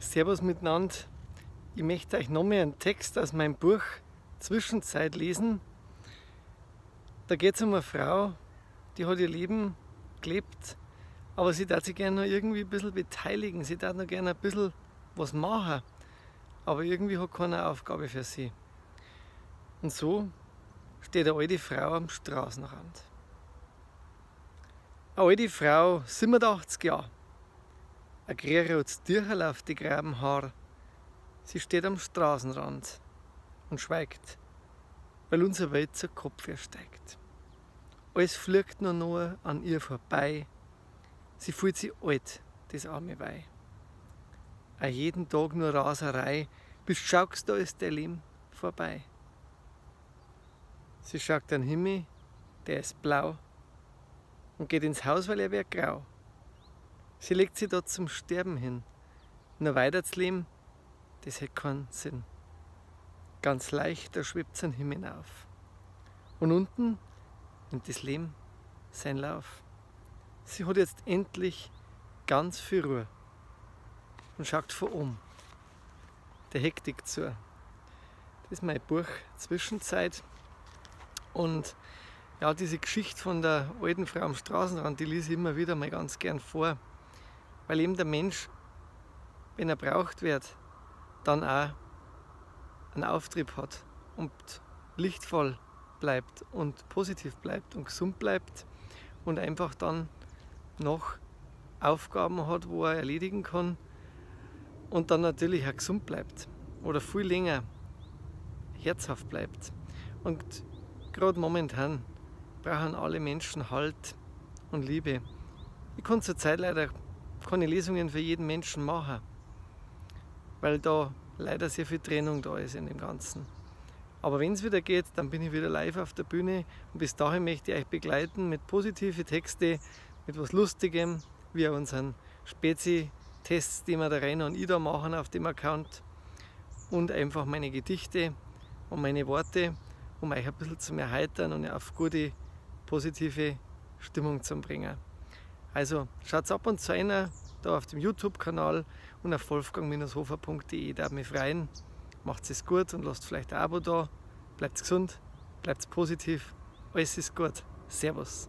Servus miteinander. Ich möchte euch noch mal einen Text aus meinem Buch Zwischenzeit lesen. Da geht es um eine Frau, die hat ihr Leben gelebt, aber sie darf sich gerne noch irgendwie ein bisschen beteiligen. Sie darf noch gerne ein bisschen was machen, aber irgendwie hat keine Aufgabe für sie. Und so steht eine alte Frau am Straßenrand. Eine alte Frau, 87 Jahre. Ein graurotes Tücherl auf die grauen Haare. Sie steht am Straßenrand und schweigt, weil unsere Welt zu Kopf ersteigt. Alles fliegt nur an ihr vorbei. Sie fühlt sich alt, das arme Weih. Auch jeden Tag nur Raserei, bis du schaust, da ist der Leben vorbei. Sie schaut den Himmel, der ist blau, und geht ins Haus, weil er wär grau. Sie legt sich dort zum Sterben hin. Nur weiter zu leben, das hätte keinen Sinn. Ganz leicht, da schwebt sein Himmel auf. Und unten nimmt das Leben seinen Lauf. Sie hat jetzt endlich ganz viel Ruhe und schaut von oben der Hektik zu. Das ist mein Buch Zwischenzeit. Und ja, diese Geschichte von der alten Frau am Straßenrand, die lese ich immer wieder mal ganz gern vor. Weil eben der Mensch, wenn er braucht wird, dann auch einen Auftrieb hat und lichtvoll bleibt und positiv bleibt und gesund bleibt und einfach dann noch Aufgaben hat, wo er erledigen kann und dann natürlich auch gesund bleibt oder viel länger herzhaft bleibt. Und gerade momentan brauchen alle Menschen Halt und Liebe. Ich kann zurzeit leider keine Lesungen für jeden Menschen machen, weil da leider sehr viel Trennung da ist in dem Ganzen. Aber wenn es wieder geht, dann bin ich wieder live auf der Bühne und bis dahin möchte ich euch begleiten mit positiven Texten, mit was Lustigem, wie unseren Spezi-Tests, die wir da rein und ich da machen auf dem Account und einfach meine Gedichte und meine Worte, um euch ein bisschen zu erheitern und auf gute, positive Stimmung zu bringen. Also schaut ab und zu einer da auf dem YouTube-Kanal und auf wolfgang-hofer.de. Da mich freuen. Macht es gut und lasst vielleicht ein Abo da. Bleibt gesund, bleibt positiv. Alles ist gut. Servus.